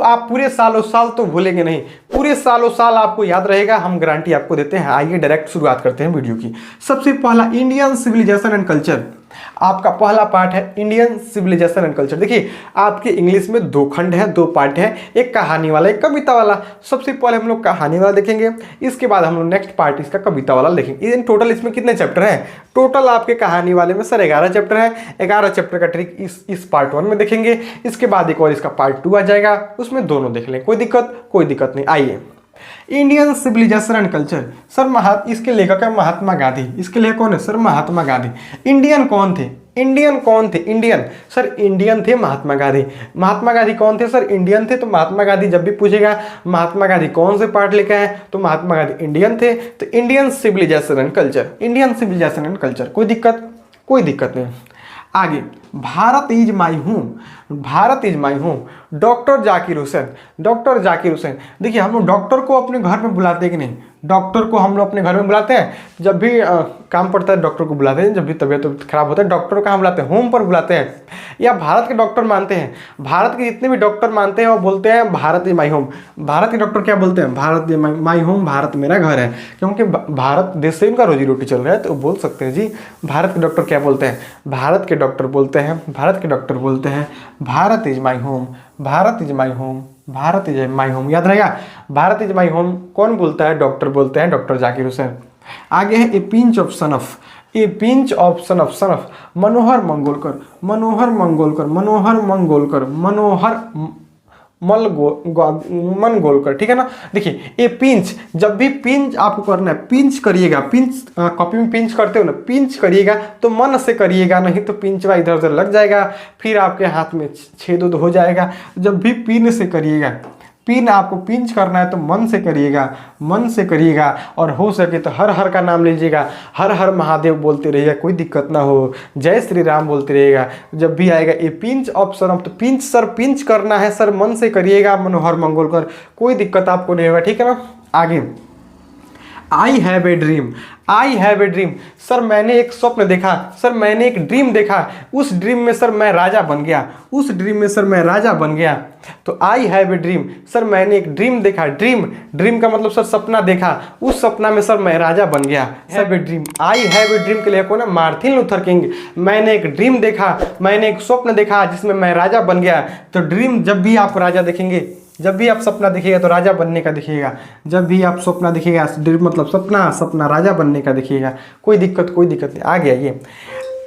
आप पूरे सालों साल तो भूलेंगे नहीं, पूरे सालों साल आपको याद रहेगा, हम गारंटी आपको देते हैं। आइए डायरेक्ट शुरुआत करते हैं वीडियो की। सबसे पहला इंडियन सिविलाइजेशन एंड कल्चर, आपका पहला पार्ट है इंडियन सिविलाइजेशन एंड कल्चर। देखिए आपके इंग्लिश में 2 खंड है, 2 पार्ट है, एक कहानी वाला एक कविता वाला। सबसे पहले हम लोग कहानी वाला देखेंगे, इसके बाद हम लोग नेक्स्ट पार्ट इसका कविता वाला देखेंगे। इन टोटल इसमें कितने चैप्टर हैं? टोटल आपके कहानी वाले में सर 11 चैप्टर है। 11 चैप्टर का ट्रिक इस पार्ट 1 में देखेंगे, इसके बाद एक और इसका पार्ट 2 आ जाएगा, उसमें दोनों देख लें, कोई दिक्कत नहीं। आइए Indian civilization and culture, sir इसके लेखक है महात्मा गांधी। इसके लेखक कौन है? सर महात्मा गांधी। इंडियन कौन थे? इंडियन सर इंडियन थे महात्मा गांधी। महात्मा गांधी कौन थे? सर इंडियन थे। तो महात्मा गांधी जब भी पूछेगा महात्मा गांधी कौन से पार्ट लेके आए, तो महात्मा गांधी इंडियन थे। तो Indian civilization and culture, Indian civilization and culture, कोई दिक्कत नहीं। आगे Bharat is my home, doctor Zakir Hussain. देखिए हम लोग डॉक्टर को अपने घर में बुलाते हैं कि नहीं? डॉक्टर को हम लोग अपने घर में बुलाते हैं, जब भी काम पड़ता है डॉक्टर को बुलाते हैं, जब भी तबीयत खराब होता है डॉक्टर को कहाँ बुलाते हैं? होम पर बुलाते हैं। या भारत के डॉक्टर मानते हैं, भारत के जितने भी डॉक्टर मानते हैं वो बोलते हैं Bharat is my home. Bharat के डॉक्टर क्या बोलते हैं? Bharat is my home, Bharat मेरा घर है, क्योंकि भारत देश से उनका रोजी रोटी चल रहा है, तो बोल सकते हैं जी। भारत के डॉक्टर क्या बोलते हैं? भारत के डॉक्टर बोलते हैं Bharat is my home, Bharat is my home, Bharat is my home. याद रहेगा, भारत इज माई होम कौन बोलता है? डॉक्टर बोलते हैं, डॉक्टर जाकिर हुसैन। आगे है a pinch of son of Manohar Mangolkar, ठीक है ना। देखिए ये पिंच, जब भी पिंच आपको करना है, पिंच करिएगा, पिंच कॉपी में पिंच करते हो ना, पिंच करिएगा तो मन से करिएगा, नहीं तो पिंचवा इधर उधर लग जाएगा, फिर आपके हाथ में छेद हो जाएगा। जब भी पिन से करिएगा, पिन आपको पिंच करना है तो मन से करिएगा, और हो सके तो हर हर का नाम लीजिएगा, हर हर महादेव बोलते रहिएगा, कोई दिक्कत ना हो, जय श्री राम बोलते रहिएगा। जब भी आएगा ए पिंच ऑफ सन ऑफ, तो पिंच सर पिंच करना है सर, मन से करिएगा, मनोहर मंगोलकर, कोई दिक्कत आपको नहीं होगा, ठीक है ना। आगे I have a dream, sir मैंने एक स्वप्न देखा, सर मैंने एक ड्रीम देखा, उस ड्रीम में सर मैं राजा बन गया, तो I have a dream, sir मैंने एक ड्रीम देखा। ड्रीम का मतलब सर सपना देखा, उस सपना में सर मैं राजा बन गया। Have a dream, I have a dream के लिए कौन है? Martin Luther king. मैंने एक ड्रीम देखा, मैंने एक स्वप्न देखा जिसमें मैं राजा बन गया। तो ड्रीम, जब भी आप राजा देखेंगे, जब भी आप सपना देखिएगा तो राजा बनने का दिखिएगा, जब भी आप सपना देखिएगा मतलब सपना राजा बनने का देखिएगा, कोई दिक्कत नहीं। आ गया ये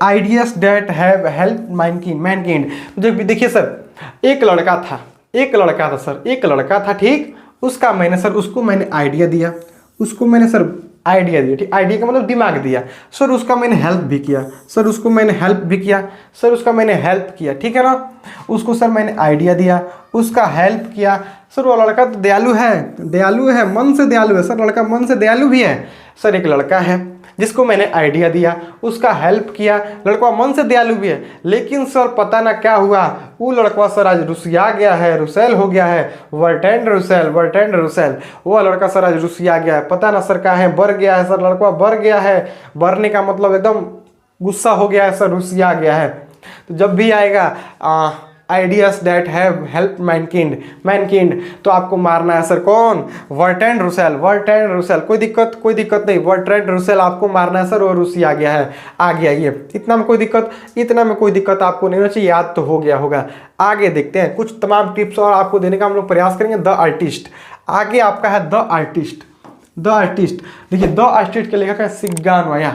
ideas that have help Mankind. जब भी देखिए सर एक लड़का था ठीक, उसको मैंने आइडिया दिया, ठीक, आइडिया का मतलब दिमाग दिया, सर उसका मैंने हेल्प भी किया, ठीक है ना। उसको सर मैंने आइडिया दिया, उसका हेल्प किया। सर वो लड़का तो दयालु है, मन से दयालु है, सर लड़का मन से दयालु भी है। सर एक लड़का है जिसको मैंने आइडिया दिया, उसका हेल्प किया, लड़का मन से दयालु भी है, लेकिन सर पता ना क्या हुआ, वो लड़का सर आज रुसिया गया है, रुसेल हो गया है, वर्टेंड रुसेल, वो लड़का सर आज रुसिया गया है, पता ना सर क्या है, बर गया है सर, लड़का बर गया है, बरने का मतलब एकदम गुस्सा हो गया है सर, रुसिया गया है। तो जब भी आएगा ideas that have help Mankind, तो आपको मारना है सर कौन? वर्टेंड रुसेल, कोई दिक्कत नहीं, वर्टेंड रुसेल आपको मारना है सर, वो रूसी आ गया है। आ गया ये, इतना में कोई दिक्कत आपको नहीं होना चाहिए, याद तो हो गया होगा। आगे देखते हैं कुछ तमाम टिप्स और आपको देने का हम लोग प्रयास करेंगे। द आर्टिस्ट, आगे आपका है द आर्टिस्ट। देखिए द आर्टिस्ट के लेखक है सिग्गा नोया,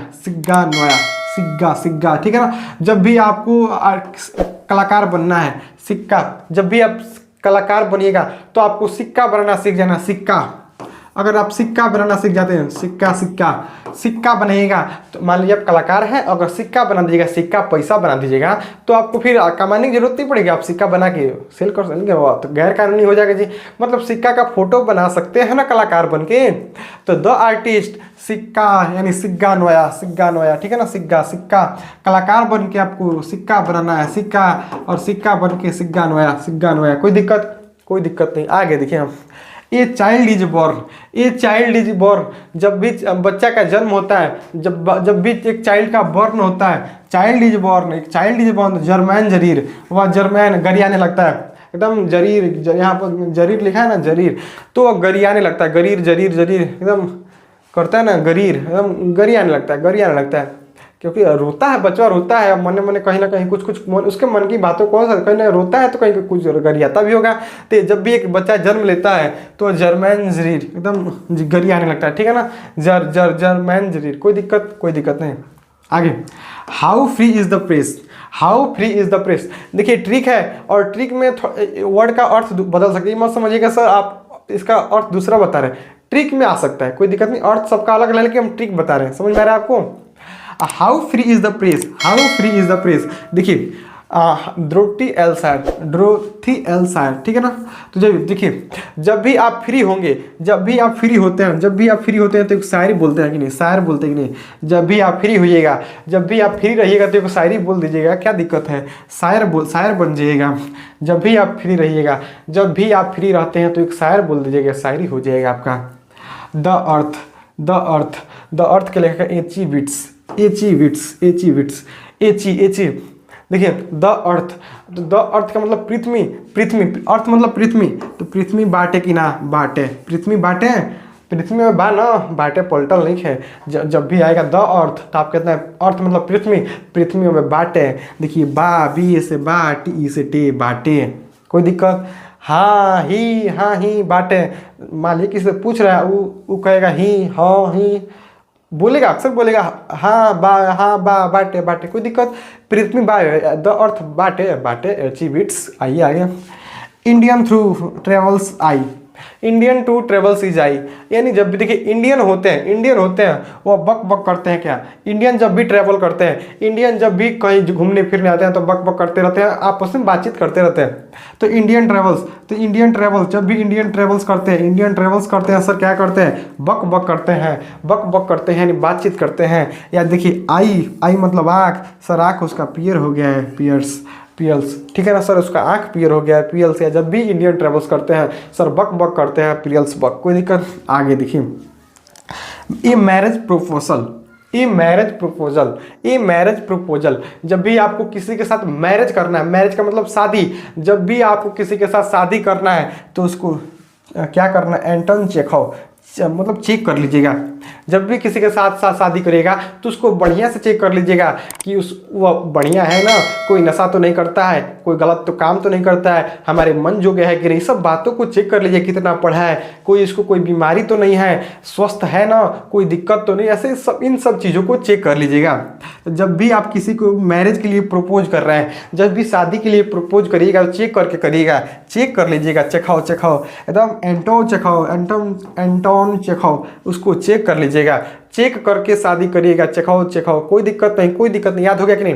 ठीक है ना। जब भी आपको कलाकार बनना है, जब भी आप कलाकार बनिएगा तो आपको सिक्का बनाना सीख जाना, अगर आप सिक्का बनाना सीख जाते हैं, सिक्का बनेगा, तो मान लीजिए आप कलाकार हैं, अगर सिक्का बना दीजिएगा, सिक्का पैसा बना दीजिएगा, तो आपको फिर कमाने की जरूरत नहीं पड़ेगी, आप सिक्का बना के सेल कर सकेंगे, तो गैर कानूनी हो जाएगा जी। मतलब सिक्का का फोटो बना सकते हैं ना कलाकार बन के। तो द आर्टिस्ट सिक्का यानी सिग्गा नोया, ठीक है ना। सिक्का कलाकार बन के आपको सिक्का बनाना है, सिक्का बन के सिग्गा नोया, कोई दिक्कत नहीं। आगे देखिए हम ए चाइल्ड इज बॉर्न, जब भी बच्चा का जन्म होता है, जब भी एक चाइल्ड का बर्न होता है, child is born, Germain Jarir, वह जर्मैन गरियाने लगता है, एकदम जरीर, यहाँ पर जरीर लिखा है ना, जरीर, तो गरियाने लगता है, गरीर जरीर जरीर एकदम करता है ना, गरीर एकदम गरियाने लगता है, गरियाने लगता है, क्योंकि रोता है बच्चा, रोता है मन मन कहीं ना कहीं कुछ कुछ उसके मन की बातों को कहीं ना रोता है तो कहीं कुछ गरियाता भी होगा। तो जब भी एक बच्चा जन्म लेता है तो जर्मैन जरीर एकदम गरियाने लगता है, ठीक है ना, जर्मैन जरीर, कोई दिक्कत नहीं। आगे, how free is the press, how free is the press, देखिए ट्रिक है और ट्रिक में वर्ड का अर्थ बदल सकती है, मत समझिएगा सर आप इसका अर्थ दूसरा बता रहे हैं, ट्रिक में आ सकता है, कोई दिक्कत नहीं, अर्थ सबका अलग अलग, लेकिन हम ट्रिक बता रहे हैं, समझ में आ रहा है आपको। How free is the press, how free is the press, देखिए ड्रोथी एल शायर, ठीक है ना। तो जब देखिए जब भी आप फ्री होंगे, जब भी आप फ्री होते हैं तो एक शायरी बोलते हैं कि नहीं, शायर बोलते हैं कि नहीं, जब भी आप फ्री होइएगा, जब भी आप फ्री रहिएगा तो एक शायरी बोल दीजिएगा, क्या दिक्कत है, शायर बन जाइएगा। जब भी आप फ्री रहिएगा, जब भी आप फ्री रहते हैं तो एक शायर बोल दीजिएगा, शायरी हो जाएगा आपका। द अर्थ के लेखक एची विट्स, देखिए द अर्थ का मतलब पृथ्वी, अर्थ मतलब पृथ्वी, तो पृथ्वी बाटे कि ना बाटे, पृथ्वी में बा ना बाटे, पलटल नहीं है। जब भी आएगा द अर्थ तो आप कहते हैं अर्थ मतलब पृथ्वी में बाटे, देखिए बा, बी से बा, टी से टे, बाटे, कोई दिक्कत। हाँ ही बाटे, मान लीजिए किसी से पूछ रहा है, वो कहेगा ही, हाँ ही बोलेगा, अक्सर बोलेगा हाँ बा बाटे, कोई दिक्कत। पृथ्वी बा, द अर्थ बाटे एचिविट्स। आइए आगे, Indian to travels is I, यानी जब भी देखिए इंडियन होते हैं वो बक करते हैं क्या, इंडियन जब भी ट्रैवल करते हैं, इंडियन जब भी कहीं घूमने फिरने आते हैं तो बक करते रहते हैं, आपस में बातचीत करते रहते हैं। तो इंडियन ट्रेवल्स जब भी इंडियन ट्रेवल्स करते हैं सर क्या करते हैं, बक करते हैं यानी बातचीत करते हैं। या देखिए आई मतलब आँख, सर आँख उसका पियर हो गया है, पियल्स, ठीक है ना सर, उसका आंख पियर हो गया है, पियल्स। या जब भी इंडियन ट्रेवल्स करते हैं सर बक करते हैं, पियल्स बक, कोई दिक्कत। आगे देखिए, ये मैरिज प्रपोजल, जब भी आपको किसी के साथ मैरिज करना है, मैरिज का मतलब शादी, जब भी आपको किसी के साथ शादी करना है तो उसको क्या करना है, एंटन चेखव, मतलब चेक कर लीजिएगा। जब भी किसी के साथ शादी करेगा तो उसको बढ़िया से चेक कर लीजिएगा कि वो बढ़िया है ना, कोई नशा तो नहीं करता है, कोई गलत तो काम तो नहीं करता है, हमारे मन जोगे है कि नहीं, सब बातों को चेक कर लीजिए, कितना पढ़ा है, इसको कोई बीमारी तो नहीं है, स्वस्थ है ना, कोई दिक्कत तो नहीं, ऐसे सब इन सब चीज़ों को चेक कर लीजिएगा। तो जब भी आप किसी को मैरिज के लिए प्रपोज कर रहे हैं, जब भी शादी के लिए प्रपोज करिएगा तो चेक करके करिएगा, चेक कर लीजिएगा, चेखाओ एकदम एंटोन चेखाओ, उसको चेक कर लीजिएगा, चेक करके शादी करिएगा, चेखाओ, कोई दिक्कत नहीं, याद हो गया कि नहीं।